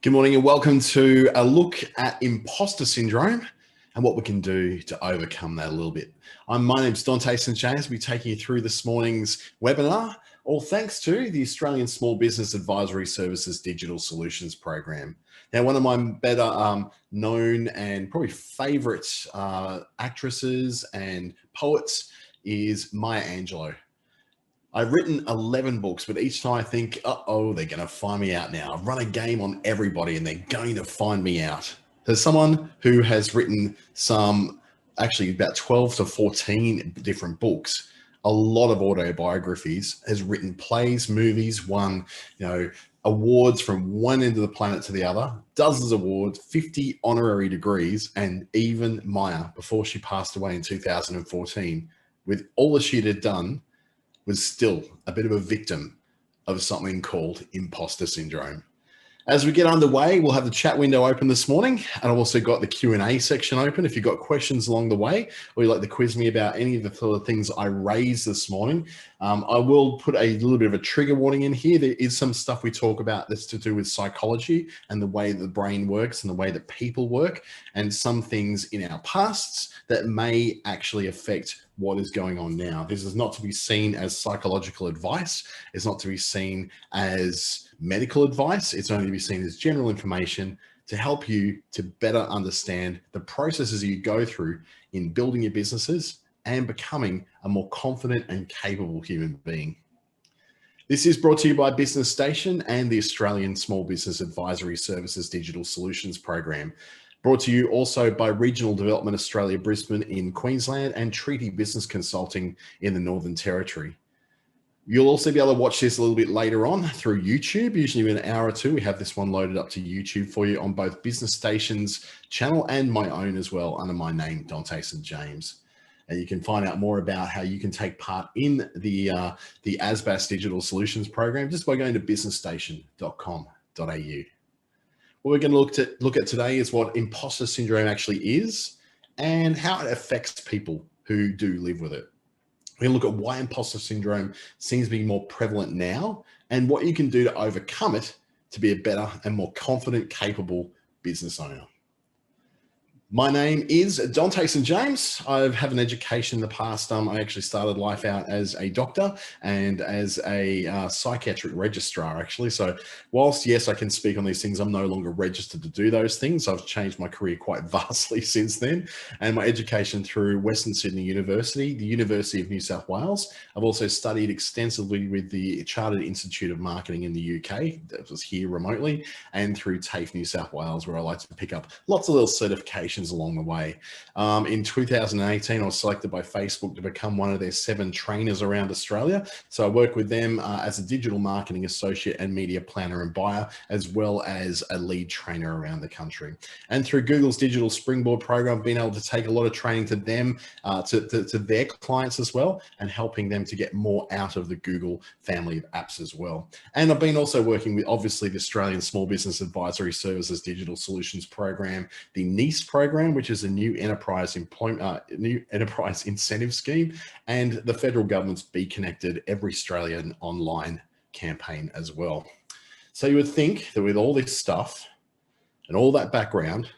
Good morning and welcome to a look at imposter syndrome and what we can do to overcome that a little bit. My name's Dante St James. I'll be taking you through this morning's webinar, all thanks to the Australian Small Business Advisory Services Digital Solutions Program. Now, one of my better known and probably favourite actresses and poets is Maya Angelou. I've written 11 books, but each time I think, uh-oh, they're going to find me out now. I've run a game on everybody and they're going to find me out. There's someone who has written actually about 12 to 14 different books, a lot of autobiographies, has written plays, movies, won, awards from one end of the planet to the other, dozens of awards, 50 honorary degrees, and even Maya, before she passed away in 2014, with all that she had done, was still a bit of a victim of something called imposter syndrome. As we get underway, we'll have the chat window open this morning, and I've also got the Q&A section open. If you've got questions along the way, or you'd like to quiz me about any of the sort of things I raised this morning, I will put a little bit of a trigger warning in here. There is some stuff we talk about that's to do with psychology and the way the brain works and the way that people work, and some things in our pasts that may actually affect what is going on now. This is not to be seen as psychological advice. It's not to be seen as medical advice. It's only to be seen as general information to help you to better understand the processes you go through in building your businesses and becoming a more confident and capable human being. This is brought to you by Business Station and the Australian Small Business Advisory Services Digital Solutions Program. Brought to you also by Regional Development Australia Brisbane in Queensland and Treaty Business Consulting in the Northern Territory. You'll also be able to watch this a little bit later on through YouTube. Usually in an hour or two, we have this one loaded up to YouTube for you on both Business Station's channel and my own as well, under my name, Dante St James. And you can find out more about how you can take part in the ASBAS Digital Solutions Program just by going to businessstation.com.au. What we're going to look at today is what imposter syndrome actually is and how it affects people who do live with it. We're going to look at why imposter syndrome seems to be more prevalent now and what you can do to overcome it to be a better and more confident, capable business owner. My name is Dante St James. I have an education in the past. I actually started life out as a doctor and as a psychiatric registrar, actually. So whilst, yes, I can speak on these things, I'm no longer registered to do those things. I've changed my career quite vastly since then. And my education through Western Sydney University, the University of New South Wales. I've also studied extensively with the Chartered Institute of Marketing in the UK, that was here remotely, and through TAFE New South Wales, where I like to pick up lots of little certifications along the way. In 2018, I was selected by Facebook to become one of their 7 trainers around Australia. So I work with them as a digital marketing associate and media planner and buyer, as well as a lead trainer around the country. And through Google's Digital Springboard program, I've been able to take a lot of training to them, to their clients as well, and helping them to get more out of the Google family of apps as well. And I've been also working with, obviously, the Australian Small Business Advisory Services Digital Solutions Program, the NEASE program, which is a new enterprise incentive scheme, and the federal government's Be Connected Every Australian online campaign as well. So you would think that with all this stuff and all that background,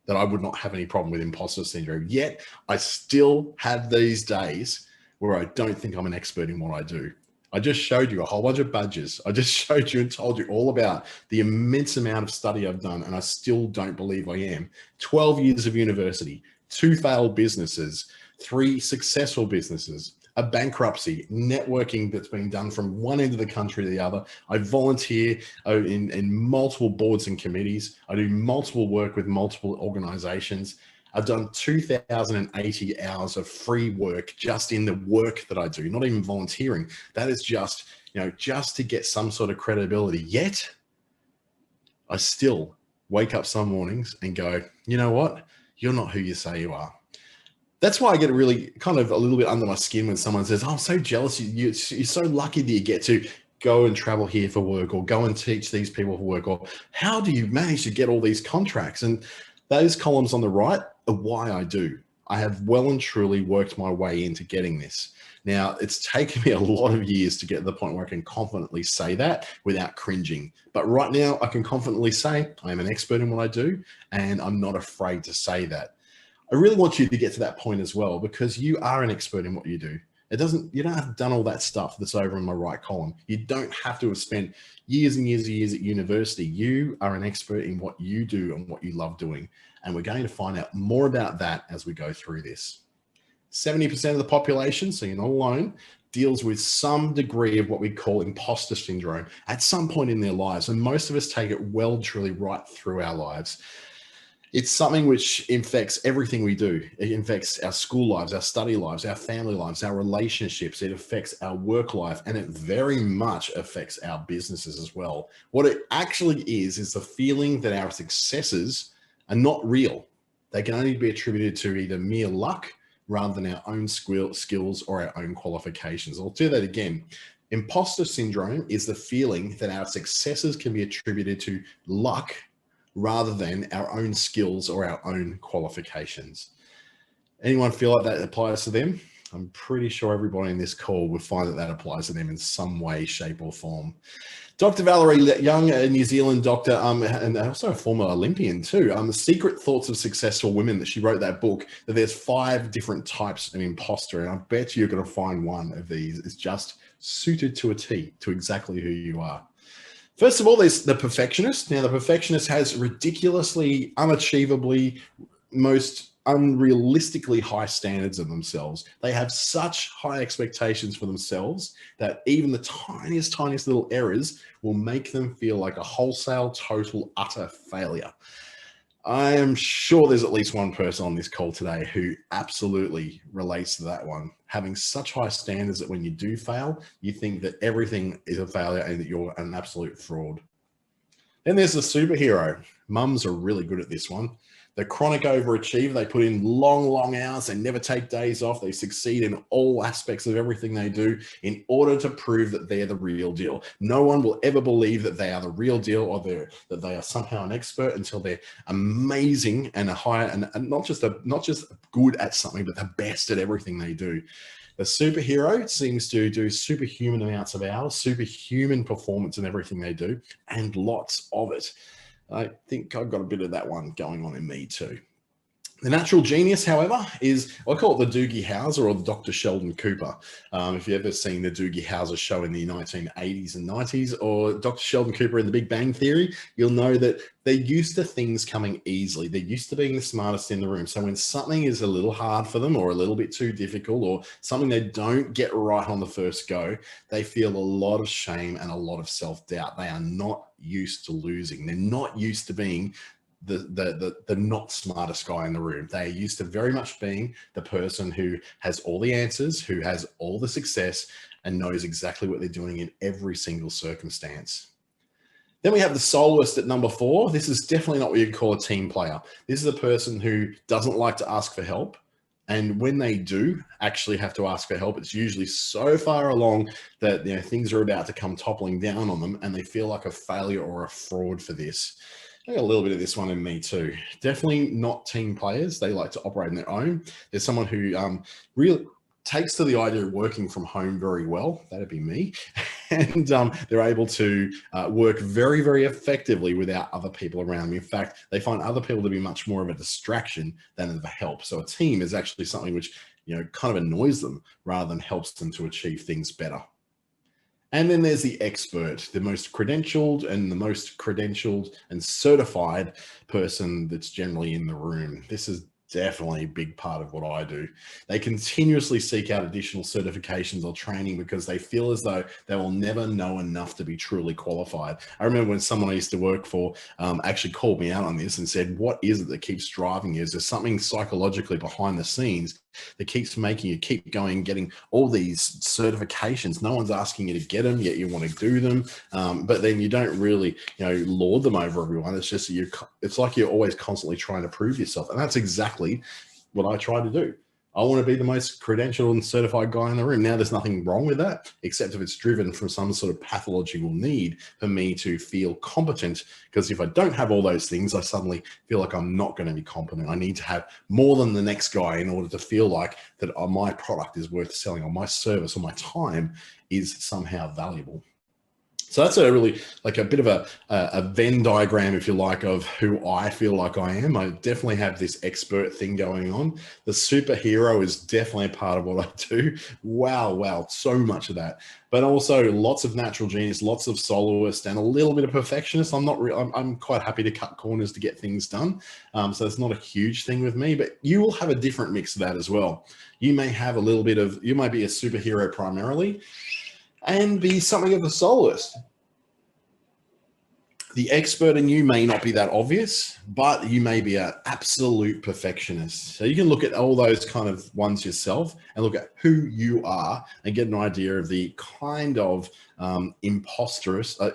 that I would not have any problem with imposter syndrome. Yet I still have these days where I don't think I'm an expert in what I do. I just showed you a whole bunch of badges. I just showed you and told you all about the immense amount of study I've done, and I still don't believe I am. 12 years of university, 2 failed businesses, 3 successful businesses, a bankruptcy, networking that's been done from one end of the country to the other. I volunteer in multiple boards and committees. I do multiple work with multiple organizations. I've done 2,080 hours of free work just in the work that I do, not even volunteering. That is just, just to get some sort of credibility. Yet I still wake up some mornings and go, you know what? You're not who you say you are. That's why I get really kind of a little bit under my skin when someone says, oh, I'm so jealous. You're so lucky that you get to go and travel here for work, or go and teach these people for work, or how do you manage to get all these contracts? And those columns on the right are why I do. I have well and truly worked my way into getting this. Now, it's taken me a lot of years to get to the point where I can confidently say that without cringing. But right now, I can confidently say I am an expert in what I do, and I'm not afraid to say that. I really want you to get to that point as well, because you are an expert in what you do. You don't have done all that stuff that's over in my right column. You don't have to have spent years and years and years at university. You are an expert in what you do and what you love doing. And we're going to find out more about that as we go through this. 70% of the population, so you're not alone, deals with some degree of what we call imposter syndrome at some point in their lives. And most of us take it well and truly right through our lives. It's something which infects everything we do. It infects our school lives, our study lives, our family lives, our relationships. It affects our work life, and it very much affects our businesses as well. What it actually is the feeling that our successes are not real. They can only be attributed to either mere luck rather than our own skills or our own qualifications. I'll do that again. Imposter syndrome is the feeling that our successes can be attributed to luck rather than our own skills or our own qualifications. Anyone feel like that applies to them? I'm pretty sure everybody in this call would find that that applies to them in some way, shape or form. Dr. Valerie Young, a New Zealand doctor, and also a former Olympian too, The Secret Thoughts of Successful Women, that she wrote that book, that there's 5 different types of imposter. And I bet you're going to find one of these is just suited to a T to exactly who you are. First of all, there's the perfectionist. Now, the perfectionist has ridiculously, unachievably, most unrealistically high standards of themselves. They have such high expectations for themselves that even the tiniest little errors will make them feel like a wholesale, total, utter failure. I am sure there's at least one person on this call today who absolutely relates to that one. Having such high standards that when you do fail, you think that everything is a failure and that you're an absolute fraud. Then there's the superhero. Mums are really good at this one. The chronic overachiever. They put in long hours. They never take days off. They succeed in all aspects of everything they do in order to prove that they're the real deal. No one will ever believe that they are the real deal or that they are somehow an expert until they're amazing and not just good at something, but the best at everything they do. The superhero seems to do superhuman amounts of hours, superhuman performance in everything they do, and lots of it. I think I've got a bit of that one going on in me too. The natural genius, however, is, I call it the Doogie Howser or the Dr. Sheldon Cooper. If you've ever seen the Doogie Howser show in the 1980s and 90s, or Dr. Sheldon Cooper in The Big Bang Theory, you'll know that they're used to things coming easily. They're used to being the smartest in the room. So when something is a little hard for them or a little bit too difficult or something they don't get right on the first go, they feel a lot of shame and a lot of self-doubt. They are not used to losing. They're not used to being the not smartest guy in the room. They are used to very much being the person who has all the answers, who has all the success, and knows exactly what they're doing in every single circumstance. Then we have the soloist at number 4. This is definitely not what you'd call a team player. This is a person who doesn't like to ask for help. And when they do actually have to ask for help, it's usually so far along that things are about to come toppling down on them and they feel like a failure or a fraud for this. I got a little bit of this one in me too. Definitely not team players. They like to operate on their own. There's someone who really takes to the idea of working from home very well. That'd be me. And they're able to work very, very effectively without other people around them. In fact, they find other people to be much more of a distraction than of a help. So a team is actually something which kind of annoys them rather than helps them to achieve things better. And then there's the expert, the most credentialed and certified person that's generally in the room. This is definitely a big part of what I do. They continuously seek out additional certifications or training because they feel as though they will never know enough to be truly qualified. I remember when someone I used to work for actually called me out on this and said, what is it that keeps driving you? Is there something psychologically behind the scenes that keeps making you keep going, getting all these certifications? No one's asking you to get them, yet you want to do them. But then you don't really, lord them over everyone. It's just, it's like you're always constantly trying to prove yourself. And that's exactly what I try to do. I want to be the most credentialed and certified guy in the room. Now, there's nothing wrong with that, except if it's driven from some sort of pathological need for me to feel competent. Because if I don't have all those things, I suddenly feel like I'm not going to be competent. I need to have more than the next guy in order to feel like that my product is worth selling, or my service or my time is somehow valuable. So that's a really like a bit of a Venn diagram, if you like, of who I feel like I am. I definitely have this expert thing going on. The superhero is definitely a part of what I do. Wow, so much of that. But also lots of natural genius, lots of soloist, and a little bit of perfectionist. I'm quite happy to cut corners to get things done. So it's not a huge thing with me, but you will have a different mix of that as well. You may have a little bit of, you might be a superhero primarily, and be something of a soloist. The expert in you may not be that obvious, but you may be an absolute perfectionist. So you can look at all those kind of ones yourself and look at who you are and get an idea of the kind of imposterist, I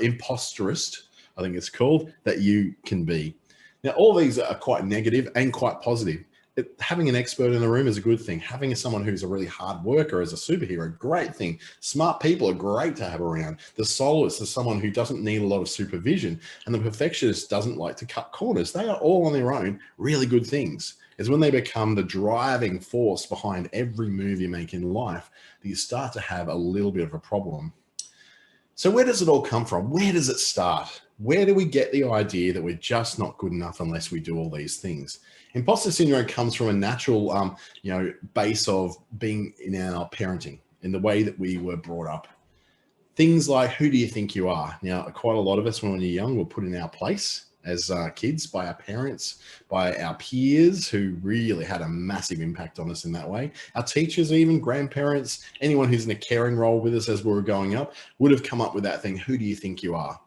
think it's called, that you can be. Now, all these are quite negative and quite positive. Having an expert in the room is a good thing. Having someone who's a really hard worker as a superhero, great thing. Smart people are great to have around. The soloist is someone who doesn't need a lot of supervision, and the perfectionist doesn't like to cut corners. They are all on their own really good things. It's when they become the driving force behind every move you make in life that you start to have a little bit of a problem. So where does it all come from? Where does it start? Where do we get the idea that we're just not good enough unless we do all these things? Imposter syndrome comes from a natural, base of being in our parenting, in the way that we were brought up. Things like, who do you think you are? Now, quite a lot of us when we're young were put in our place as kids by our parents, by our peers who really had a massive impact on us in that way. Our teachers, even grandparents, anyone who's in a caring role with us as we were growing up would have come up with that thing, who do you think you are?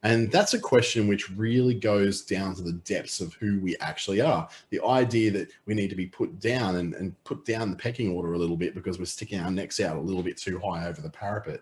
And that's a question which really goes down to the depths of who we actually are. The idea that we need to be put down and put down the pecking order a little bit because we're sticking our necks out a little bit too high over the parapet.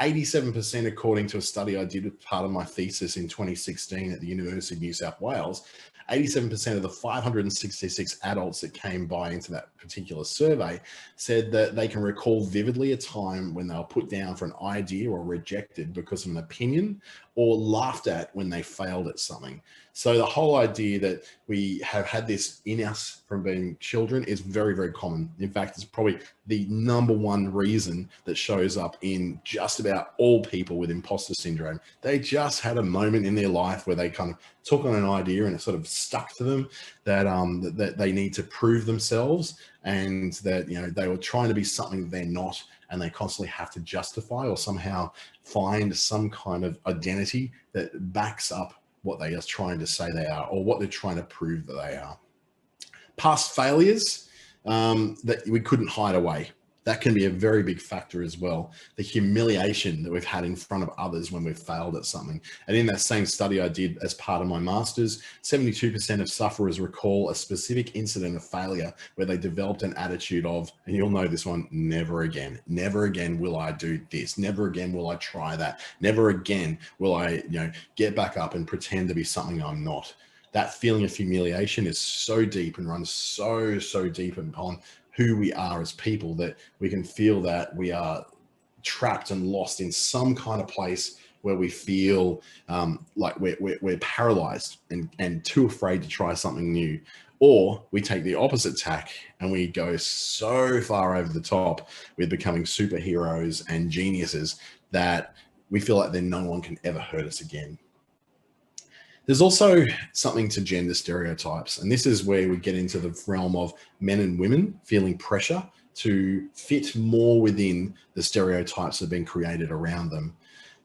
87%, according to a study I did as part of my thesis in 2016 at the University of New South Wales, 87% of the 566 adults that came by into that particular survey said that they can recall vividly a time when they were put down for an idea or rejected because of an opinion, or laughed at when they failed at something. So the whole idea that we have had this in us from being children is very, very common. In fact, it's probably the number one reason that shows up in just about all people with imposter syndrome. They just had a moment in their life where they kind of took on an idea and it sort of stuck to them that that they need to prove themselves, and that they were trying to be something they're not, and they constantly have to justify or somehow find some kind of identity that backs up what they are trying to say they are or what they're trying to prove that they are. Past failures that we couldn't hide away. That can be a very big factor as well. The humiliation that we've had in front of others when we've failed at something. And in that same study I did as part of my master's, 72% of sufferers recall a specific incident of failure where they developed an attitude of, and you'll know this one, never again. Never again will I do this. Never again will I try that. Never again will I, get back up and pretend to be something I'm not. That feeling of humiliation is so deep and runs so deep upon who we are as people that we can feel that we are trapped and lost in some kind of place where we feel like we're paralyzed and too afraid to try something new. Or we take the opposite tack and we go so far over the top with becoming superheroes and geniuses that we feel like then no one can ever hurt us again. There's also something to gender stereotypes, and this is where we get into the realm of men and women feeling pressure to fit more within the stereotypes that have been created around them.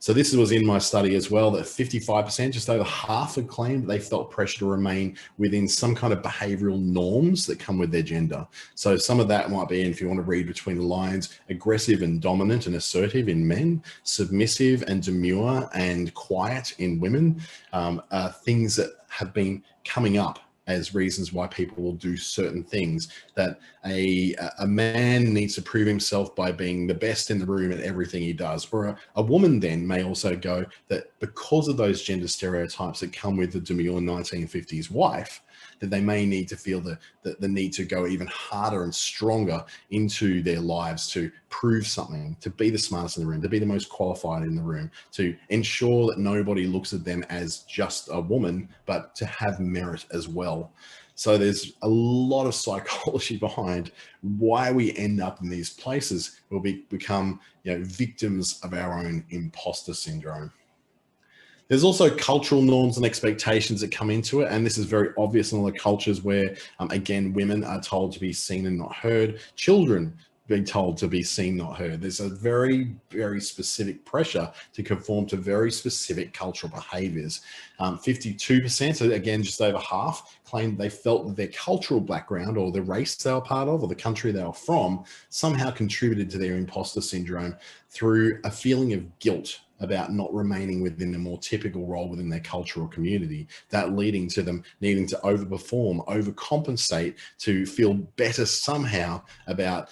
So this was in my study as well, that 55%, just over half, had claimed they felt pressure to remain within some kind of behavioral norms that come with their gender. So some of that might be, and if you want to read between the lines, aggressive and dominant and assertive in men, submissive and demure and quiet in women, things that have been coming up as reasons why people will do certain things, that a man needs to prove himself by being the best in the room at everything he does. Or a woman then may also go that because of those gender stereotypes that come with the demure 1950s wife, that they may need to feel the need to go even harder and stronger into their lives to prove something, to be the smartest in the room, to be the most qualified in the room, to ensure that nobody looks at them as just a woman, but to have merit as well. So there's a lot of psychology behind why we end up in these places where we become, victims of our own imposter syndrome. There's also cultural norms and expectations that come into it. And this is very obvious in all the cultures where, again, women are told to be seen and not heard. Children being told to be seen, not heard. There's a very, very specific pressure to conform to very specific cultural behaviors. 52%, so again, just over half, claimed they felt that their cultural background or the race they were part of or the country they were from somehow contributed to their imposter syndrome through a feeling of guilt about not remaining within a more typical role within their cultural community, that leading to them needing to overperform, overcompensate to feel better somehow about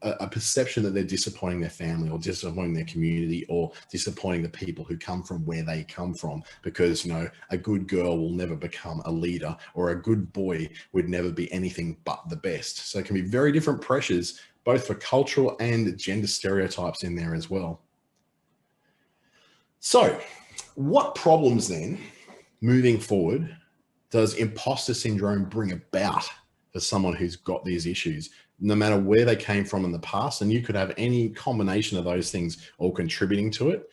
a perception that they're disappointing their family or disappointing their community or disappointing the people who come from where they come from, because a good girl will never become a leader or a good boy would never be anything but the best. So it can be very different pressures, both for cultural and gender stereotypes in there as well. So what problems then, moving forward, does imposter syndrome bring about for someone who's got these issues, no matter where they came from in the past? And you could have any combination of those things all contributing to it.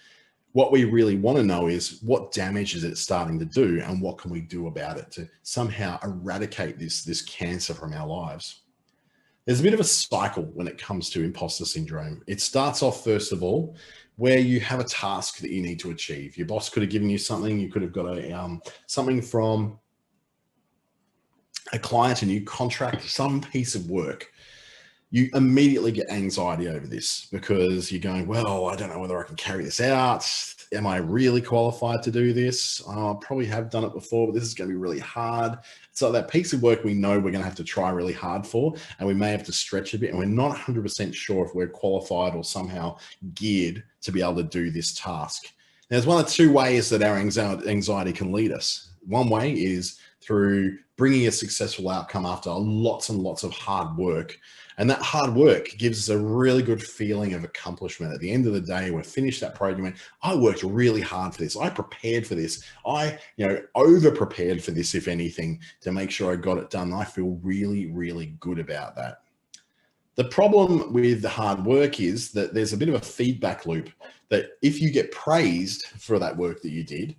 What we really want to know is what damage is it starting to do and what can we do about it to somehow eradicate this cancer from our lives? There's a bit of a cycle when it comes to imposter syndrome. It starts off, first of all, where you have a task that you need to achieve. Your boss could have given you something. You could have got something from a client, a new contract, some piece of work. You immediately get anxiety over this because you're going, well, I don't know whether I can carry this out. Am I really qualified to do this? I probably have done it before, but this is going to be really hard. So that piece of work we know we're going to have to try really hard for, and we may have to stretch a bit, and we're not 100% sure if we're qualified or somehow geared to be able to do this task. Now, there's one of two ways that our anxiety can lead us. One way is through bringing a successful outcome after lots and lots of hard work. And that hard work gives us a really good feeling of accomplishment. At the end of the day, we've finished that project. I worked really hard for this. I prepared for this. I, over prepared for this, if anything, to make sure I got it done. I feel really, really good about that. The problem with the hard work is that there's a bit of a feedback loop, that if you get praised for that work that you did,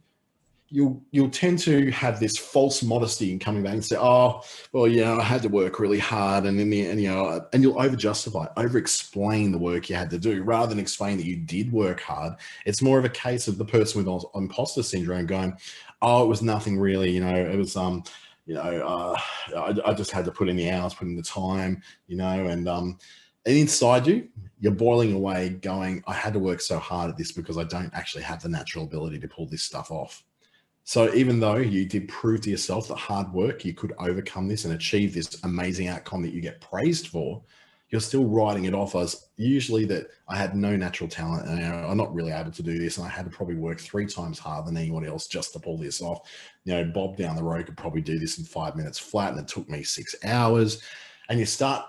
you'll tend to have this false modesty in coming back and say, oh, well, I had to work really hard. And in the end, and you'll over-justify, over-explain the work you had to do rather than explain that you did work hard. It's more of a case of the person with imposter syndrome going, oh, it was nothing really, it was, I just had to put in the hours, put in the time, and inside you're boiling away going, I had to work so hard at this because I don't actually have the natural ability to pull this stuff off. So even though you did prove to yourself that hard work, you could overcome this and achieve this amazing outcome that you get praised for, you're still writing it off as usually that I had no natural talent and I'm not really able to do this. And I had to probably work 3 times harder than anyone else just to pull this off. Bob down the road could probably do this in 5 minutes flat and it took me 6 hours. And you start,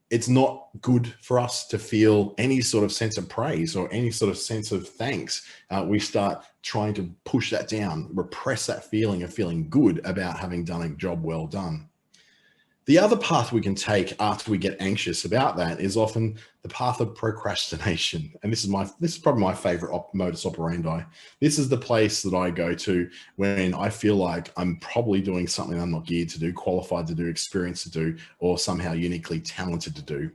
it's not good for us to feel any sort of sense of praise or any sort of sense of thanks. We start trying to push that down, repress that feeling of feeling good about having done a job well done. The other path we can take after we get anxious about that is often the path of procrastination. And this is probably my favorite modus operandi. This is the place that I go to when I feel like I'm probably doing something I'm not geared to do, qualified to do, experienced to do, or somehow uniquely talented to do.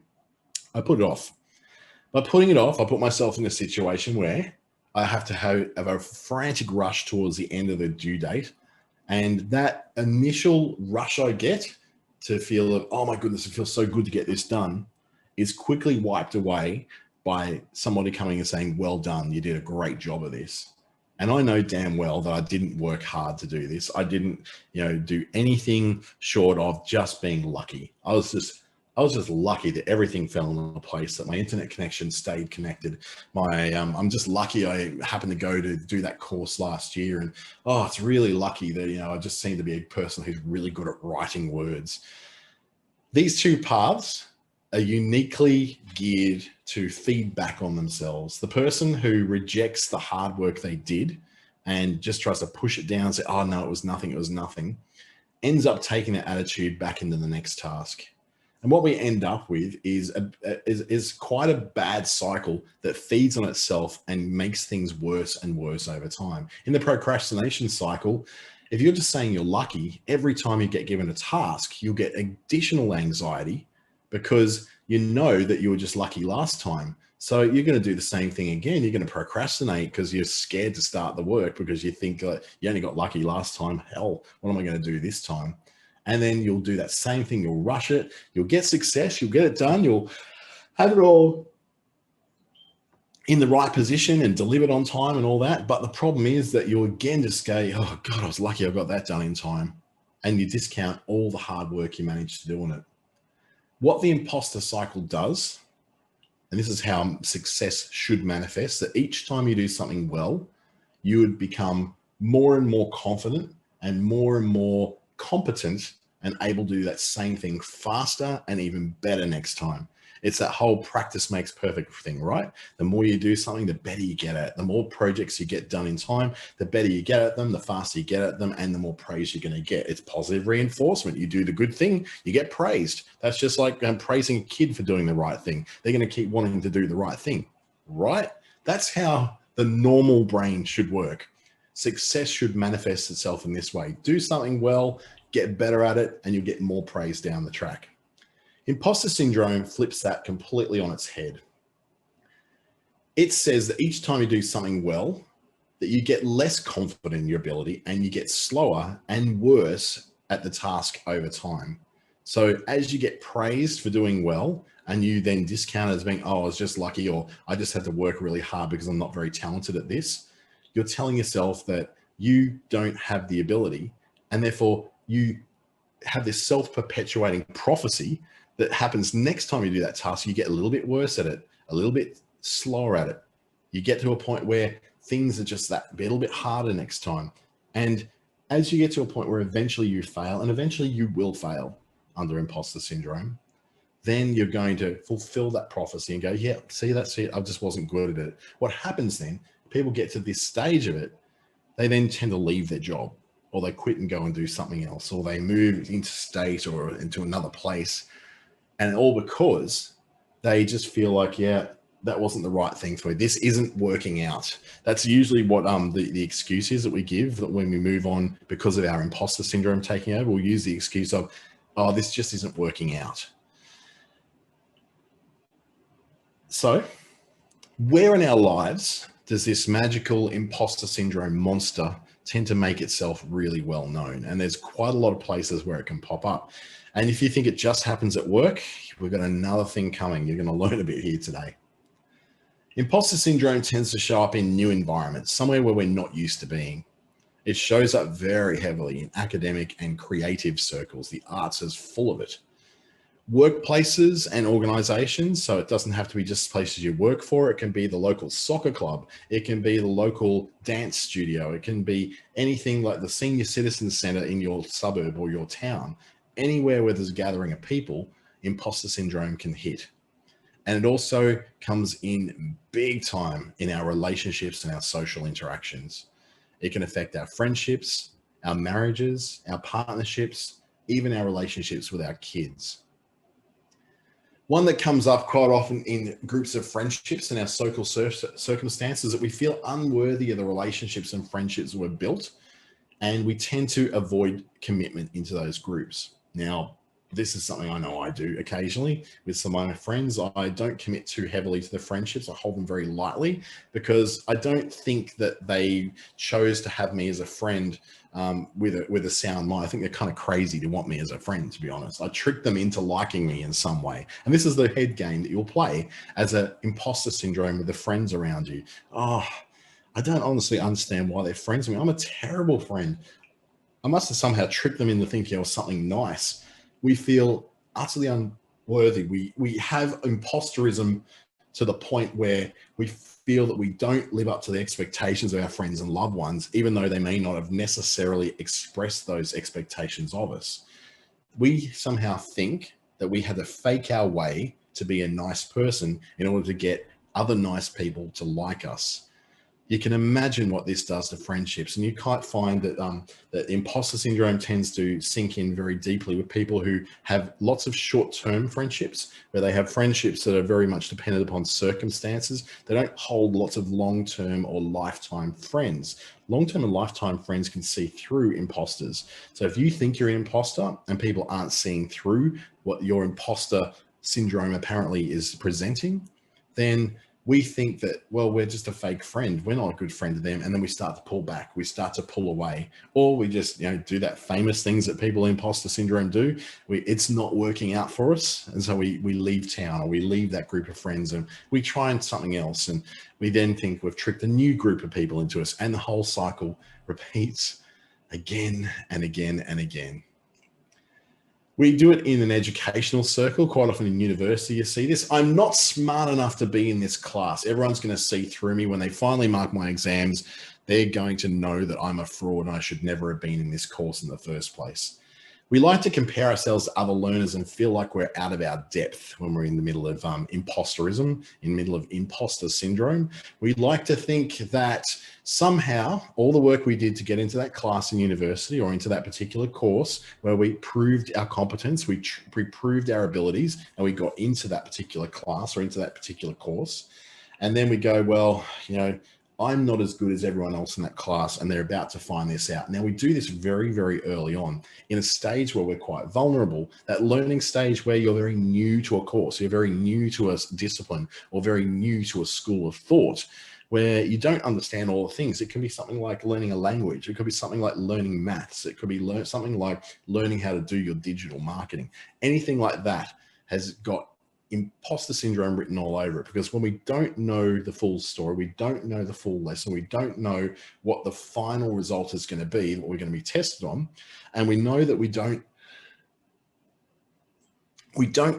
I put it off. By putting it off, I put myself in a situation where I have to have a frantic rush towards the end of the due date. And that initial rush I get to feel that, oh my goodness, it feels so good to get this done, is quickly wiped away by somebody coming and saying, well done, you did a great job of this. And I know damn well that I didn't work hard to do this. I didn't, do anything short of just being lucky. I was just lucky that everything fell into place, that my internet connection stayed connected. I'm just lucky I happened to go to do that course last year. And it's really lucky that, I just seem to be a person who's really good at writing words. These two paths are uniquely geared to feed back on themselves. The person who rejects the hard work they did and just tries to push it down and say, oh no, it was nothing, ends up taking that attitude back into the next task. And what we end up with is quite a bad cycle that feeds on itself and makes things worse and worse over time. In the procrastination cycle, if you're just saying you're lucky, every time you get given a task, you'll get additional anxiety because you know that you were just lucky last time. So you're going to do the same thing again. You're going to procrastinate because you're scared to start the work because you think you only got lucky last time. Hell, what am I going to do this time? And then you'll do that same thing. You'll rush it. You'll get success. You'll get it done. You'll have it all in the right position and delivered on time and all that. But the problem is that you'll again just go, oh God, I was lucky I got that done in time. And you discount all the hard work you managed to do on it. What the imposter cycle does, and this is how success should manifest, that each time you do something well, you would become more and more confident and more competent and able to do that same thing faster and even better next time. It's that whole practice makes perfect thing, right? The more you do something, the better you get at it. The more projects you get done in time, the better you get at them, the faster you get at them, and the more praise you're going to get. It's positive reinforcement. You do the good thing, you get praised. That's just like praising a kid for doing the right thing. They're going to keep wanting to do the right thing, right? That's how the normal brain should work. Success should manifest itself in this way. Do something well, get better at it, and you'll get more praise down the track. Imposter syndrome flips that completely on its head. It says that each time you do something well, that you get less confident in your ability and you get slower and worse at the task over time. So as you get praised for doing well and you then discount it as being, oh, I was just lucky, or I just had to work really hard because I'm not very talented at this, you're telling yourself that you don't have the ability, and therefore you have this self-perpetuating prophecy that happens next time you do that task. You get a little bit worse at it, a little bit slower at it. You get to a point where things are just that little bit harder next time. And as you get to a point where eventually you fail, and eventually you will fail under imposter syndrome, then you're going to fulfill that prophecy and go, yeah, see, that's it. I just wasn't good at it. What happens then, people get to this stage of it, they then tend to leave their job, or they quit and go and do something else, or they move interstate or into another place. And all because they just feel like, yeah, that wasn't the right thing for me. This isn't working out. That's usually what the excuse is that we give, that when we move on because of our imposter syndrome taking over, we'll use the excuse of, oh, this just isn't working out. So where in our lives does this magical imposter syndrome monster tend to make itself really well known? And there's quite a lot of places where it can pop up. And if you think it just happens at work, we've got another thing coming. You're going to learn a bit here today. Imposter syndrome tends to show up in new environments, somewhere where we're not used to being. It shows up very heavily in academic and creative circles. The arts is full of it. Workplaces and organizations, so it doesn't have to be just places you work for. It can be the local soccer club. It can be the local dance studio. It can be anything like the senior citizen center in your suburb or your town. Anywhere where there's a gathering of people, imposter syndrome can hit. And it also comes in big time in our relationships and our social interactions. It can affect our friendships, our marriages, our partnerships, even our relationships with our kids. One that comes up quite often in groups of friendships and our social circumstances, that we feel unworthy of the relationships and friendships we've built, and we tend to avoid commitment into those groups. Now, this is something I know I do occasionally with some of my friends. I don't commit too heavily to the friendships. I hold them very lightly because I don't think that they chose to have me as a friend with a sound mind. I think they're kind of crazy to want me as a friend, to be honest. I tricked them into liking me in some way. And this is the head game that you'll play as an imposter syndrome with the friends around you. Oh, I don't honestly understand why they're friends with me. I'm a terrible friend. I must have somehow tricked them into thinking I was something nice. We feel utterly unworthy. We have imposterism to the point where we feel that we don't live up to the expectations of our friends and loved ones, even though they may not have necessarily expressed those expectations of us. We somehow think that we have to fake our way to be a nice person in order to get other nice people to like us. You can imagine what this does to friendships, and you might find that that imposter syndrome tends to sink in very deeply with people who have lots of short-term friendships, where they have friendships that are very much dependent upon circumstances. They don't hold lots of long-term or lifetime friends. Long-term and lifetime friends can see through imposters. So if you think you're an imposter and people aren't seeing through what your imposter syndrome apparently is presenting, then we think that, well, we're just a fake friend. We're not a good friend to them. And then we start to pull back. We start to pull away. Or we just, do that famous things that people with imposter syndrome do. It's not working out for us. And so we leave town, or we leave that group of friends, and we try something else. And we then think we've tricked a new group of people into us. And the whole cycle repeats again and again and again. We do it in an educational circle. Quite often in university, you see this. I'm not smart enough to be in this class. Everyone's going to see through me. When they finally mark my exams, they're going to know that I'm a fraud and I should never have been in this course in the first place. We like to compare ourselves to other learners and feel like we're out of our depth when we're in the middle of imposterism, in the middle of imposter syndrome. We like to think that somehow all the work we did to get into that class in university or into that particular course where we proved our competence, we proved our abilities, and we got into that particular class or into that particular course. And then we go, well, I'm not as good as everyone else in that class, and they're about to find this out. Now, we do this very, very early on in a stage where we're quite vulnerable, that learning stage where you're very new to a course, you're very new to a discipline, or very new to a school of thought, where you don't understand all the things. It can be something like learning a language. It could be something like learning maths. It could be something like learning how to do your digital marketing. Anything like that has got imposter syndrome written all over it, because when we don't know the full story, we don't know the full lesson, we don't know what the final result is going to be, what we're going to be tested on, and we know that we don't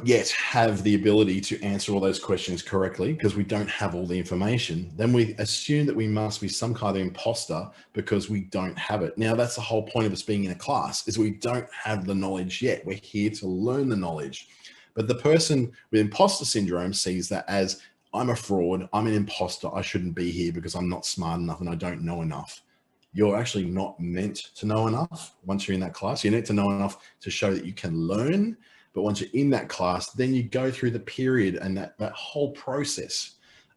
yet have the ability to answer all those questions correctly because we don't have all the information, then we assume that we must be some kind of imposter because we don't have it. Now, that's the whole point of us being in a class, is we don't have the knowledge yet. We're here to learn the knowledge. But the person with imposter syndrome sees that as, I'm a fraud, I'm an imposter, I shouldn't be here because I'm not smart enough and I don't know enough. You're actually not meant to know enough once you're in that class. You need to know enough to show that you can learn. But once you're in that class, then you go through the period and that whole process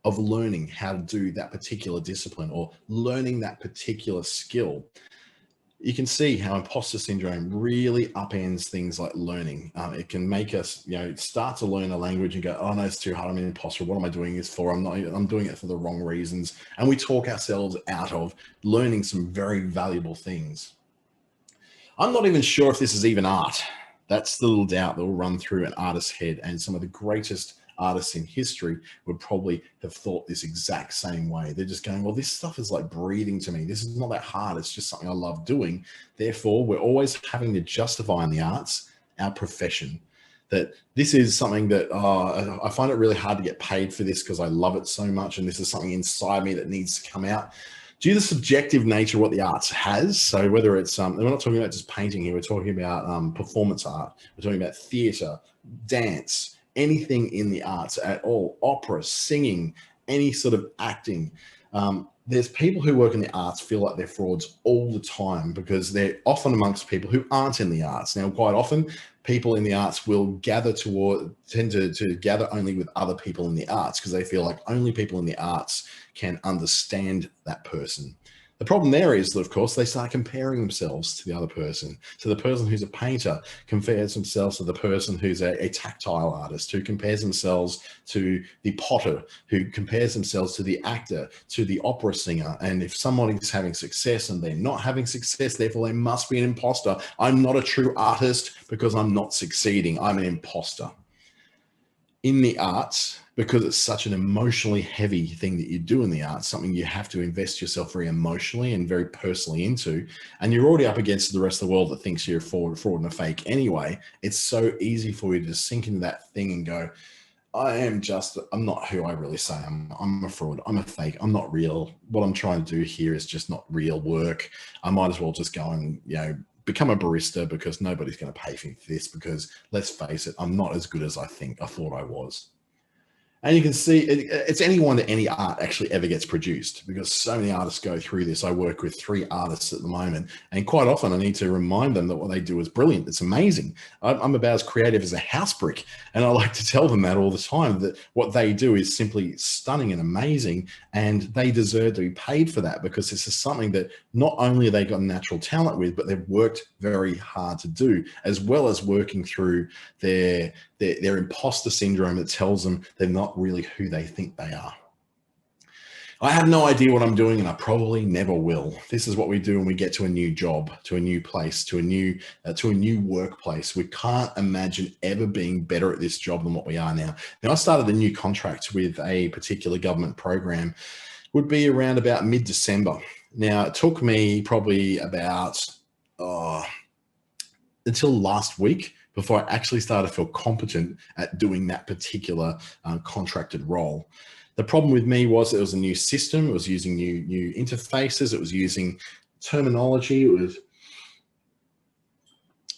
of learning how to do that particular discipline or learning that particular skill. You can see how imposter syndrome really upends things like learning. It can make us, start to learn a language and go, oh no, it's too hard. I'm an imposter. What am I doing this for? I'm doing it for the wrong reasons. And we talk ourselves out of learning some very valuable things. I'm not even sure if this is even art. That's the little doubt that will run through an artist's head, and some of the greatest artists in history would probably have thought this exact same way. They're just going, well, this stuff is like breathing to me. This is not that hard. It's just something I love doing. Therefore, we're always having to justify in the arts our profession. That this is something that I find it really hard to get paid for this because I love it so much, and this is something inside me that needs to come out. Due to the subjective nature of what the arts has, so whether it's, we're not talking about just painting here, we're talking about performance art, we're talking about theatre, dance, anything in the arts at all, opera, singing, any sort of acting. There's people who work in the arts feel like they're frauds all the time because they're often amongst people who aren't in the arts. Now, quite often, people in the arts will tend to gather only with other people in the arts because they feel like only people in the arts can understand that person. The problem there is that, of course, they start comparing themselves to the other person. So the person who's a painter compares themselves to the person who's a tactile artist, who compares themselves to the potter, who compares themselves to the actor, to the opera singer. And if someone is having success and they're not having success, therefore they must be an imposter. I'm not a true artist because I'm not succeeding. I'm an imposter. in the arts, because it's such an emotionally heavy thing that you do in the arts, something you have to invest yourself very emotionally and very personally into, and you're already up against the rest of the world that thinks you're a fraud and a fake anyway, it's so easy for you to sink into that thing and go, I'm not who I really say I am. I'm a fraud. I'm a fake. I'm not real. What I'm trying to do here is just not real work. I might as well just go and, become a barista because nobody's going to pay me for this, because let's face it, I'm not as good as I thought I was. And you can see it's any wonder any art actually ever gets produced, because so many artists go through this. I work with 3 artists at the moment, and quite often I need to remind them that what they do is brilliant. It's amazing. I'm about as creative as a house brick. And I like to tell them that all the time, that what they do is simply stunning and amazing, and they deserve to be paid for that, because this is something that not only have they got natural talent with, but they've worked very hard to do, as well as working through their imposter syndrome that tells them they're not really who they think they are. I have no idea what I'm doing, and I probably never will. This is what we do when we get to a new job, to a new place, to a new workplace. We can't imagine ever being better at this job than what we are now. Now, I started a new contract with a particular government program, would be around about mid-December. Now, it took me probably about until last week before I actually started to feel competent at doing that particular contracted role. The problem with me was it was a new system. It was using new interfaces. It was using terminology.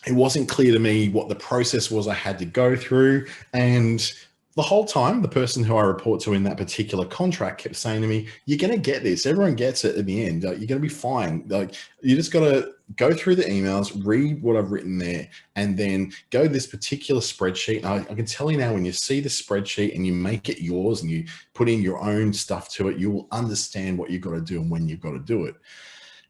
It wasn't clear to me what the process was I had to go through. And the whole time, the person who I report to in that particular contract kept saying to me, "You're going to get this. Everyone gets it at the end. You're going to be fine. Like, you just got to go through the emails, read what I've written there, and then go to this particular spreadsheet." And I can tell you now, when you see the spreadsheet and you make it yours and you put in your own stuff to it, you will understand what you've got to do and when you've got to do it.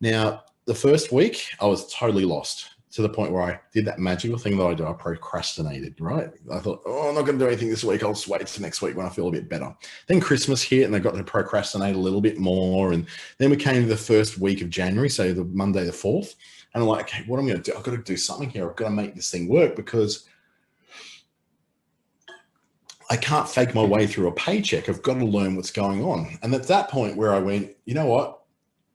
Now, the first week, I was totally lost, to the point where I did that magical thing that I do. I procrastinated, right? I thought, I'm not going to do anything this week. I'll just wait till next week when I feel a bit better. Then Christmas hit and I got to procrastinate a little bit more. And then we came to the first week of January, so the Monday the 4th. And I'm like, okay, what am I going to do? I've got to do something here. I've got to make this thing work, because I can't fake my way through a paycheck. I've got to learn what's going on. And at that point where I went, you know what?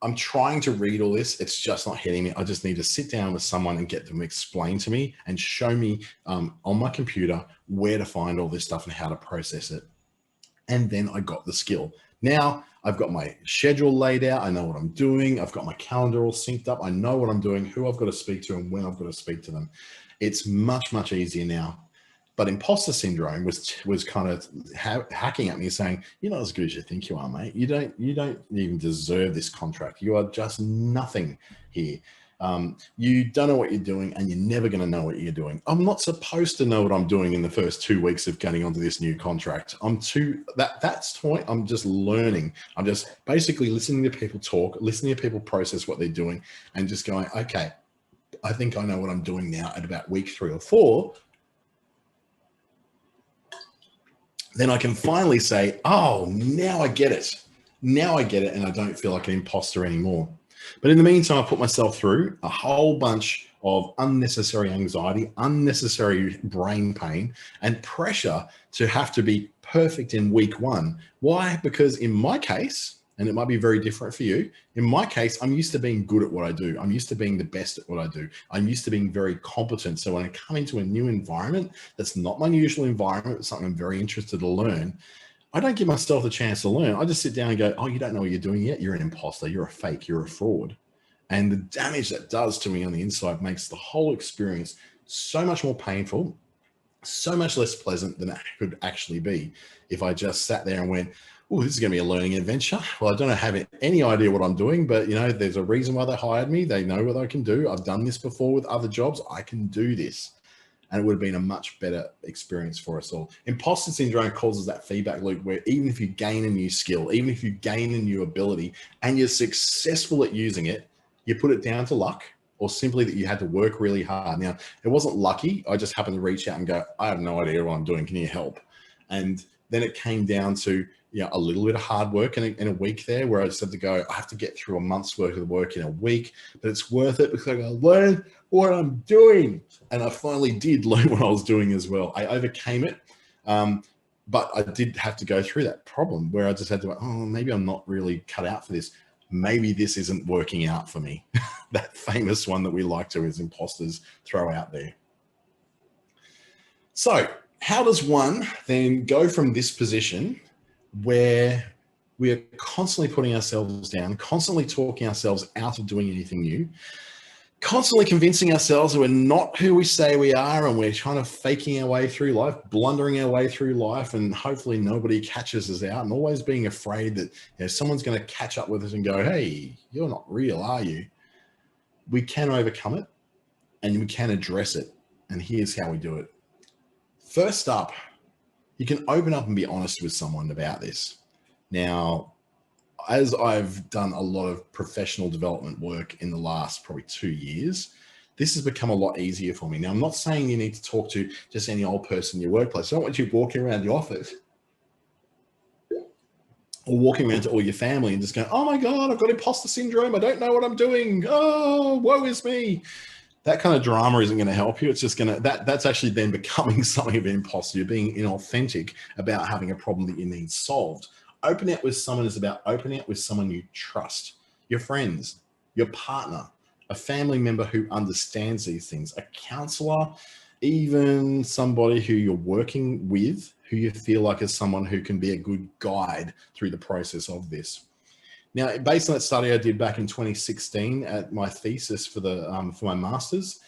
I'm trying to read all this. It's just not hitting me. I just need to sit down with someone and get them to explain to me and show me on my computer where to find all this stuff and how to process it. And then I got the skill. Now I've got my schedule laid out. I know what I'm doing. I've got my calendar all synced up. I know what I'm doing, who I've got to speak to, and when I've got to speak to them. It's much, much easier now. But imposter syndrome was kind of hacking at me, saying, "You're not as good as you think you are, mate. You don't even deserve this contract. You are just nothing here. You don't know what you're doing, and you're never going to know what you're doing. I'm not supposed to know what I'm doing in the first 2 weeks of getting onto this new contract. That's the point. I'm just learning. I'm just basically listening to people talk, listening to people process what they're doing, and just going, okay, I think I know what I'm doing now at about week 3 or 4. Then I can finally say, oh, now I get it. Now I get it, and I don't feel like an imposter anymore. But in the meantime, I put myself through a whole bunch of unnecessary anxiety, unnecessary brain pain, and pressure to have to be perfect in week 1. Why? Because in my case, and it might be very different for you, in my case, I'm used to being good at what I do. I'm used to being the best at what I do. I'm used to being very competent. So when I come into a new environment that's not my usual environment, it's something I'm very interested to learn, I don't give myself the chance to learn. I just sit down and go, oh, you don't know what you're doing yet? You're an imposter. You're a fake. You're a fraud. And the damage that does to me on the inside makes the whole experience so much more painful, so much less pleasant than it could actually be if I just sat there and went, oh, this is going to be a learning adventure. Well, I don't have any idea what I'm doing, but there's a reason why they hired me. They know what I can do. I've done this before with other jobs. I can do this. And it would have been a much better experience for us all. Imposter syndrome causes that feedback loop where even if you gain a new skill, even if you gain a new ability and you're successful at using it, you put it down to luck, or simply that you had to work really hard. Now, it wasn't lucky. I just happened to reach out and go, I have no idea what I'm doing. Can you help? And then it came down to a little bit of hard work in a week there, where I just had to go, I have to get through a month's worth of work in a week, but it's worth it because I learn what I'm doing. And I finally did learn what I was doing as well. I overcame it. But I did have to go through that problem where I just had to, oh, maybe I'm not really cut out for this. Maybe this isn't working out for me. That famous one that we like to, as imposters, throw out there. So how does one then go from this position where we are constantly putting ourselves down, constantly talking ourselves out of doing anything new, constantly convincing ourselves that we're not who we say we are, and we're kind of faking our way through life, blundering our way through life, and hopefully nobody catches us out, and always being afraid that someone's going to catch up with us and go, hey, you're not real, are you? We can overcome it and we can address it. And here's how we do it. First up, you can open up and be honest with someone about this. Now, as I've done a lot of professional development work in the last probably 2 years, this has become a lot easier for me. Now, I'm not saying you need to talk to just any old person in your workplace. I don't want you walking around the office or walking around to all your family and just going, oh my God, I've got imposter syndrome. I don't know what I'm doing. Oh, woe is me. That kind of drama isn't going to help you. It's just going to, that's actually then becoming something of an imposter. You're being inauthentic about having a problem that you need solved. Opening up with someone is about opening up with someone you trust, your friends, your partner, a family member who understands these things, a counselor, even somebody who you're working with, who you feel like is someone who can be a good guide through the process of this. Now, based on that study I did back in 2016 at my thesis for my master's,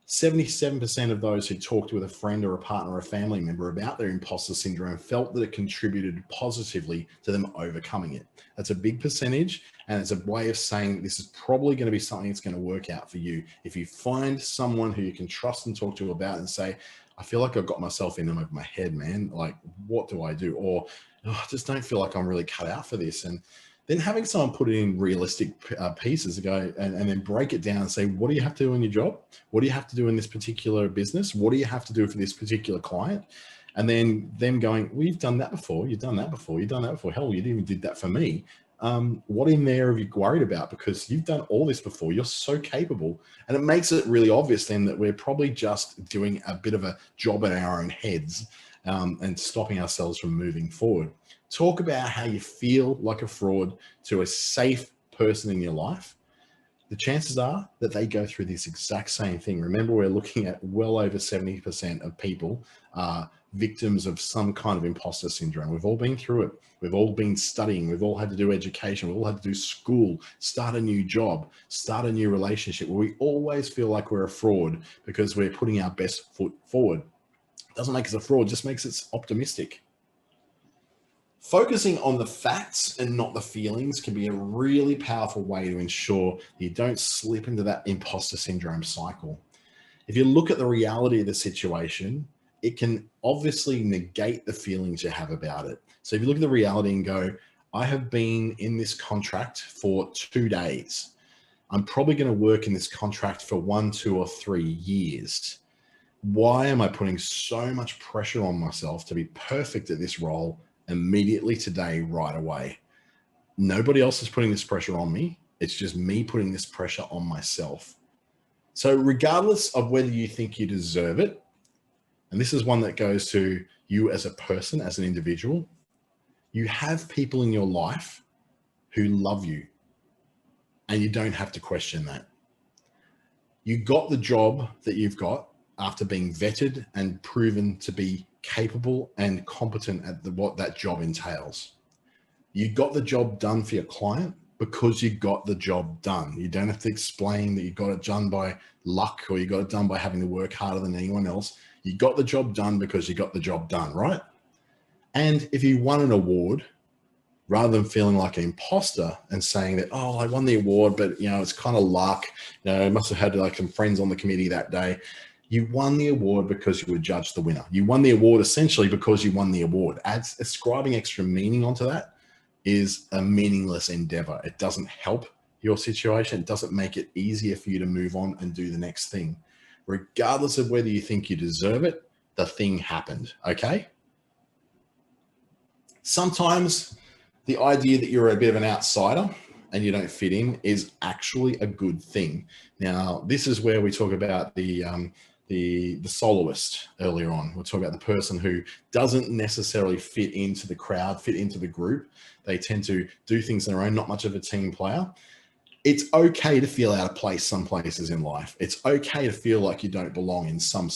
77% of those who talked with a friend or a partner or a family member about their imposter syndrome felt that it contributed positively to them overcoming it. That's a big percentage, and it's a way of saying this is probably going to be something that's going to work out for you. If you find someone who you can trust and talk to about and say, I feel like I've got myself in over my head, man. Like, what do I do? Or oh, I just don't feel like I'm really cut out for this. And then having someone put it in realistic pieces to go and then break it down and say, what do you have to do in your job? What do you have to do in this particular business? What do you have to do for this particular client? And then them going, well, you've done that before. You've done that before. You've done that before. Hell, you didn't even did that for me. What in there have you worried about? Because you've done all this before. You're so capable. And it makes it really obvious then that we're probably just doing a bit of a job in our own heads and stopping ourselves from moving forward. Talk about how you feel like a fraud to a safe person in your life. The chances are that they go through this exact same thing. Remember, we're looking at well over 70% of people are victims of some kind of imposter syndrome. We've all been through it. We've all been studying. We've all had to do education. We've all had to do school, start a new job, start a new relationship, where we always feel like we're a fraud because we're putting our best foot forward. It doesn't make us a fraud, just makes us optimistic. Focusing on the facts and not the feelings can be a really powerful way to ensure you don't slip into that imposter syndrome cycle. If you look at the reality of the situation, it can obviously negate the feelings you have about it. So if you look at the reality and go, I have been in this contract for 2 days. I'm probably going to work in this contract for 1, 2, or 3 years. Why am I putting so much pressure on myself to be perfect at this role immediately today, right away? Nobody else is putting this pressure on me. It's just me putting this pressure on myself. So regardless of whether you think you deserve it, and this is one that goes to you as a person, as an individual, you have people in your life who love you, and you don't have to question that. You got the job that you've got after being vetted and proven to be capable and competent at what that job entails. You got the job done for your client because you got the job done. You don't have to explain that you got it done by luck or you got it done by having to work harder than anyone else. You got the job done because you got the job done, right? And if you won an award, rather than feeling like an imposter and saying that, oh, I won the award, but it's kind of luck. I must have had like some friends on the committee that day. You won the award because you were judged the winner. You won the award essentially because you won the award. Ascribing extra meaning onto that is a meaningless endeavor. It doesn't help your situation. It doesn't make it easier for you to move on and do the next thing. Regardless of whether you think you deserve it, the thing happened, okay? Sometimes the idea that you're a bit of an outsider and you don't fit in is actually a good thing. Now, this is where we talk about the the soloist earlier on. We'll talk about the person who doesn't necessarily fit into the crowd, fit into the group. They tend to do things on their own, not much of a team player. It's okay to feel out of place some places in life. It's okay to feel like you don't belong in some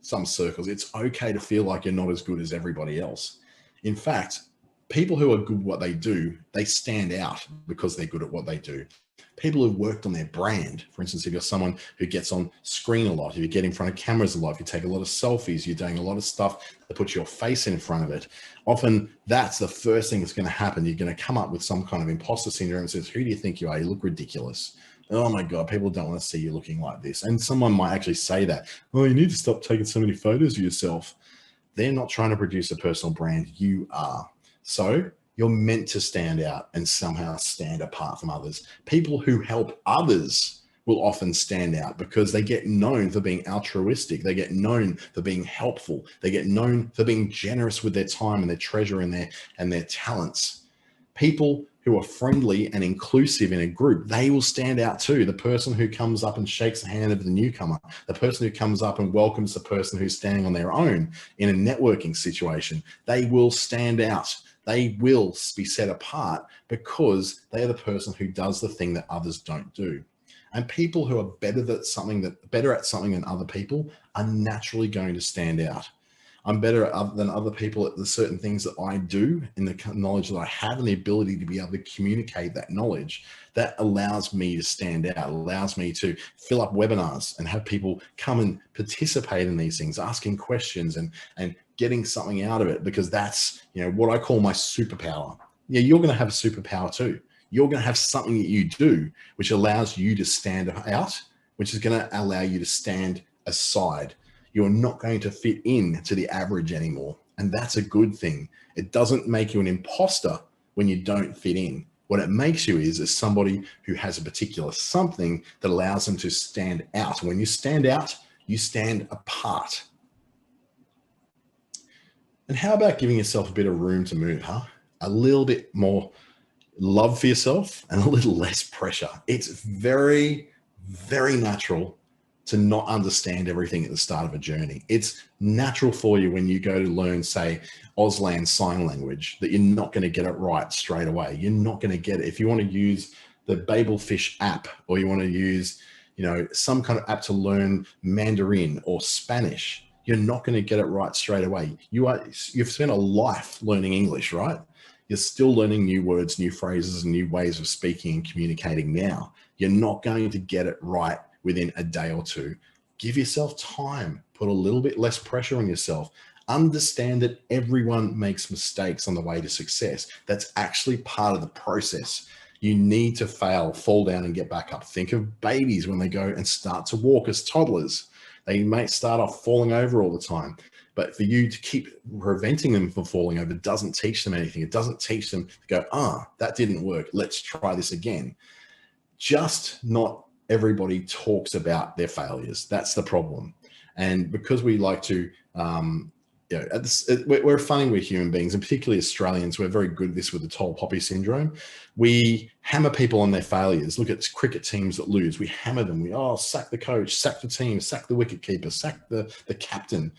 circles. It's okay to feel like you're not as good as everybody else. In fact, people who are good at what they do, they stand out because they're good at what they do. People who've worked on their brand, for instance, if you're someone who gets on screen a lot, if you get in front of cameras a lot, if you take a lot of selfies, you're doing a lot of stuff that puts your face in front of it, often that's the first thing that's going to happen. You're going to come up with some kind of imposter syndrome and says, who do you think you are? You look ridiculous. Oh my God, people don't want to see you looking like this. And someone might actually say that, oh, you need to stop taking so many photos of yourself. They're not trying to produce a personal brand. You are. So you're meant to stand out and somehow stand apart from others. People who help others will often stand out because they get known for being altruistic. They get known for being helpful. They get known for being generous with their time and their treasure and their talents. People who are friendly and inclusive in a group, they will stand out too. The person who comes up and shakes the hand of the newcomer, the person who comes up and welcomes the person who's standing on their own in a networking situation, they will stand out. They will be set apart because they are the person who does the thing that others don't do. And people who are better at something than other people are naturally going to stand out. I'm better than other people at the certain things that I do, in the knowledge that I have and the ability to be able to communicate that knowledge. That allows me to stand out, allows me to fill up webinars and have people come and participate in these things, asking questions and getting something out of it, because that's, what I call my superpower. Yeah, you're going to have a superpower too. You're going to have something that you do which allows you to stand out, which is going to allow you to stand aside. You're not going to fit in to the average anymore. And that's a good thing. It doesn't make you an imposter when you don't fit in. What it makes you is somebody who has a particular something that allows them to stand out. When you stand out, you stand apart. And how about giving yourself a bit of room to move, huh? A little bit more love for yourself and a little less pressure. It's very, very natural to not understand everything at the start of a journey. It's natural for you when you go to learn, say, Auslan sign language, that you're not going to get it right straight away. You're not going to get it. If you want to use the Babelfish app, or you want to use, some kind of app to learn Mandarin or Spanish, you're not going to get it right straight away. You've spent a life learning English, right? You're still learning new words, new phrases, and new ways of speaking and communicating now. You're not going to get it right within a day or two. Give yourself time, put a little bit less pressure on yourself. Understand that everyone makes mistakes on the way to success. That's actually part of the process. You need to fail, fall down and get back up. Think of babies when they go and start to walk as toddlers. They may start off falling over all the time, but for you to keep preventing them from falling over doesn't teach them anything. It doesn't teach them to go, that didn't work. Let's try this again. Just not everybody talks about their failures. That's the problem. And because we like to, we're funny, we're human beings, and particularly Australians, we're very good at this with the tall poppy syndrome. We hammer people on their failures. Look at cricket teams that lose. We hammer them. Sack the coach, sack the team, sack the wicket keeper, sack the captain.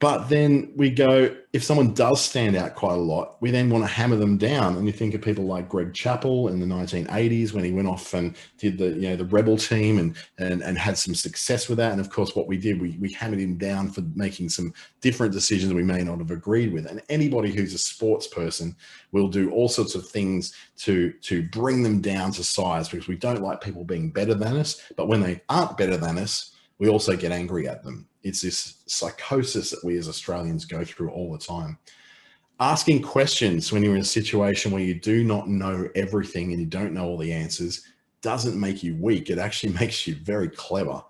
But then we go, if someone does stand out quite a lot, we then want to hammer them down. And you think of people like Greg Chappell in the 1980s when he went off and did the rebel team and had some success with that. And of course, what we did, we hammered him down for making some different decisions we may not have agreed with. And anybody who's a sports person will do all sorts of things to bring them down to size, because we don't like people being better than us. But when they aren't better than us, we also get angry at them. It's this psychosis that we as Australians go through all the time. Asking questions when you're in a situation where you do not know everything and you don't know all the answers doesn't make you weak. It actually makes you very clever.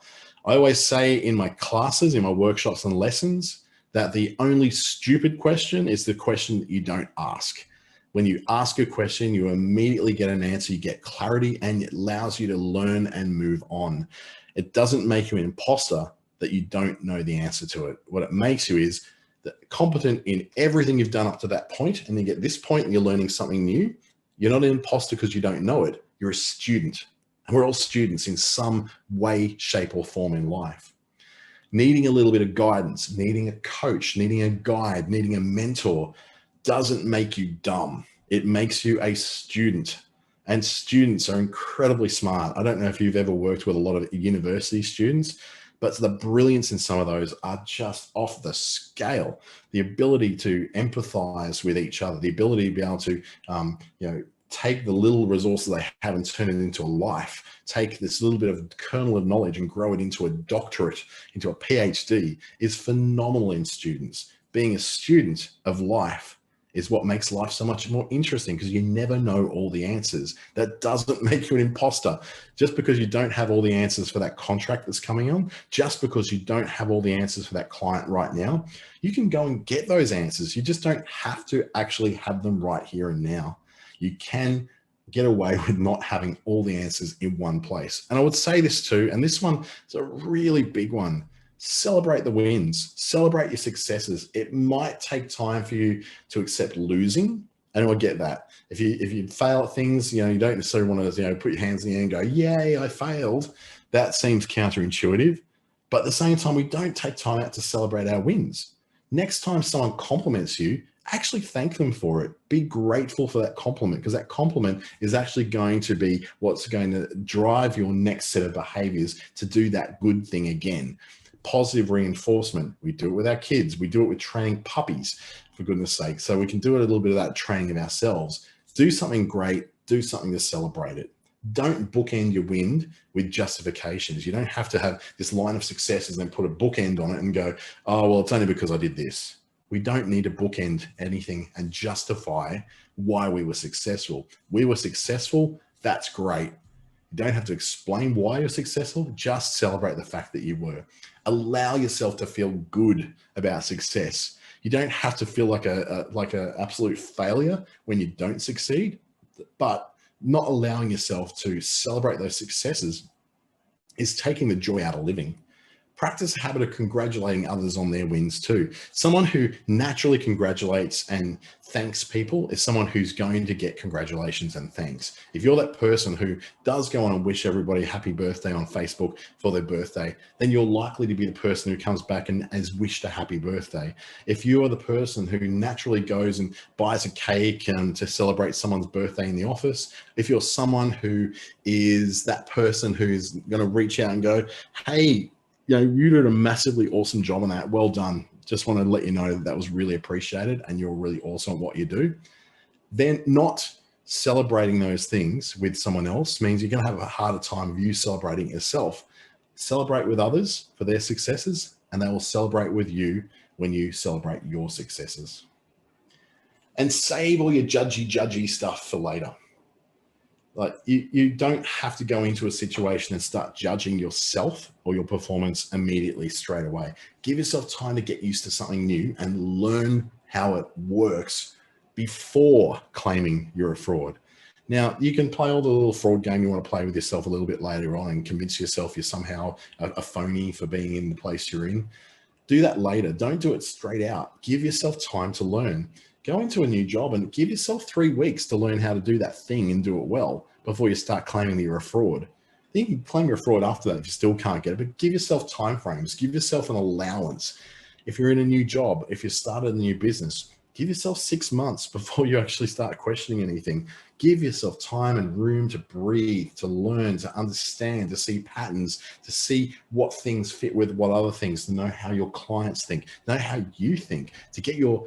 I always say in my classes, in my workshops and lessons, that the only stupid question is the question that you don't ask. When you ask a question, you immediately get an answer, you get clarity, and it allows you to learn and move on. It doesn't make you an imposter that you don't know the answer to it. What it makes you is competent in everything you've done up to that point, and then get this point and you're learning something new. You're not an imposter because you don't know it. You're a student. And we're all students in some way, shape, or form in life. Needing a little bit of guidance, needing a coach, needing a guide, needing a mentor doesn't make you dumb. It makes you a student. And students are incredibly smart. I don't know if you've ever worked with a lot of university students, but the brilliance in some of those are just off the scale. The ability to empathize with each other, the ability to be able to, take the little resources they have and turn it into a life, take this little bit of kernel of knowledge and grow it into a doctorate, into a PhD, is phenomenal in students. Being a student of life is what makes life so much more interesting, because you never know all the answers. That doesn't make you an imposter. Just because you don't have all the answers for that contract that's coming on, just because you don't have all the answers for that client right now, you can go and get those answers. You just don't have to actually have them right here and now. You can get away with not having all the answers in one place. And I would say this too, and this one is a really big one: celebrate the wins, celebrate your successes. It might take time for you to accept losing. And I get that. If you fail at things, you don't necessarily want to, put your hands in the air and go, yay, I failed. That seems counterintuitive. But at the same time, we don't take time out to celebrate our wins. Next time someone compliments you, actually thank them for it. Be grateful for that compliment, because that compliment is actually going to be what's going to drive your next set of behaviors to do that good thing again. Positive reinforcement. We do it with our kids. We do it with training puppies, for goodness sake. So we can do it a little bit of that training of ourselves. Do something great. Do something to celebrate it. Don't bookend your win with justifications. You don't have to have this line of successes and then put a bookend on it and go, oh, well, it's only because I did this. We don't need to bookend anything and justify why we were successful. We were successful. That's great. You don't have to explain why you're successful. Just celebrate the fact that you were. Allow yourself to feel good about success. You don't have to feel like a absolute failure when you don't succeed, but not allowing yourself to celebrate those successes is taking the joy out of living. Practice a habit of congratulating others on their wins too. Someone who naturally congratulates and thanks people is someone who's going to get congratulations and thanks. If you're that person who does go on and wish everybody happy birthday on Facebook for their birthday, then you're likely to be the person who comes back and has wished a happy birthday. If you are the person who naturally goes and buys a cake to celebrate someone's birthday in the office, if you're someone who is that person who's going to reach out and go, hey, you did a massively awesome job on that. Well done. Just want to let you know that was really appreciated and you're really awesome at what you do. Then not celebrating those things with someone else means you're going to have a harder time of you celebrating yourself. Celebrate with others for their successes, and they will celebrate with you when you celebrate your successes. And save all your judgy stuff for later. Like you don't have to go into a situation and start judging yourself or your performance immediately straight away. Give yourself time to get used to something new and learn how it works before claiming you're a fraud. Now, you can play all the little fraud game you want to play with yourself a little bit later on and convince yourself you're somehow a phony for being in the place you're in. Do that later. Don't do it straight out. Give yourself time to learn. Go into a new job and give yourself 3 weeks to learn how to do that thing and do it well before you start claiming that you're a fraud. Then you can claim you're a fraud after that if you still can't get it, but give yourself timeframes. Give yourself an allowance. If you're in a new job, if you started a new business, give yourself 6 months before you actually start questioning anything. Give yourself time and room to breathe, to learn, to understand, to see patterns, to see what things fit with what other things, to know how your clients think, know how you think, to get your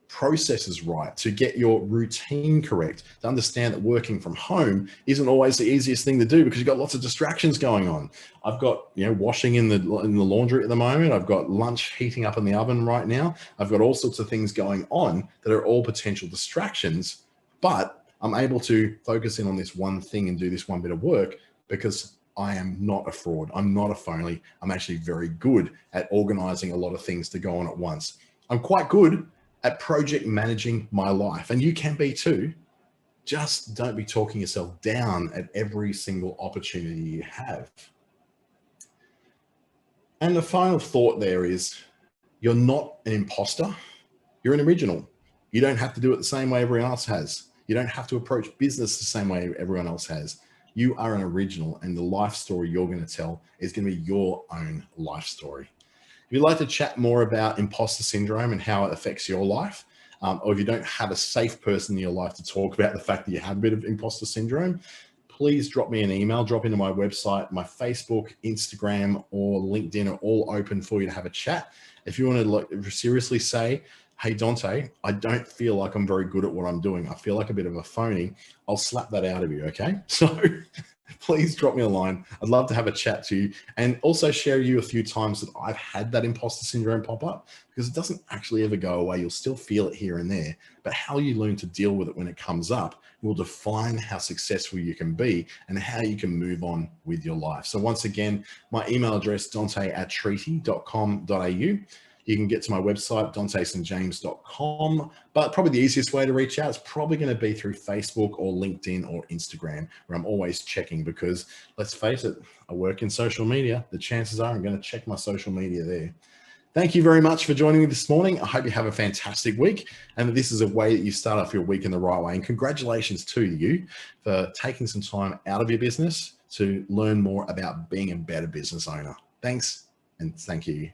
processes right, to get your routine correct, to understand that working from home isn't always the easiest thing to do because you've got lots of distractions going on. I've got, washing in the laundry at the moment. I've got lunch heating up in the oven right now. I've got all sorts of things going on that are all potential distractions, but I'm able to focus in on this one thing and do this one bit of work because I am not a fraud. I'm not a phony. I'm actually very good at organizing a lot of things to go on at once. I'm quite good at project managing my life, and you can be too. Just don't be talking yourself down at every single opportunity you have. And the final thought there is, you're not an imposter, you're an original. You don't have to do it the same way everyone else has. You don't have to approach business the same way everyone else has. You are an original, and the life story you're going to tell is going to be your own life story. If you'd like to chat more about imposter syndrome and how it affects your life, or if you don't have a safe person in your life to talk about the fact that you have a bit of imposter syndrome, please drop me an email, drop into my website. My Facebook, Instagram, or LinkedIn are all open for you to have a chat. If you want to seriously say, hey, Dante, I don't feel like I'm very good at what I'm doing, I feel like a bit of a phony, I'll slap that out of you, okay? So please drop me a line. I'd love to have a chat to you and also share you a few times that I've had that imposter syndrome pop up, because it doesn't actually ever go away. You'll still feel it here and there, but how you learn to deal with it when it comes up will define how successful you can be and how you can move on with your life. So once again, my email address, dante@treaty.com.au. You can get to my website, dantestjames.com, but probably the easiest way to reach out is probably going to be through Facebook or LinkedIn or Instagram, where I'm always checking, because let's face it, I work in social media. The chances are I'm going to check my social media there. Thank you very much for joining me this morning. I hope you have a fantastic week and that this is a way that you start off your week in the right way. And congratulations to you for taking some time out of your business to learn more about being a better business owner. Thanks and thank you.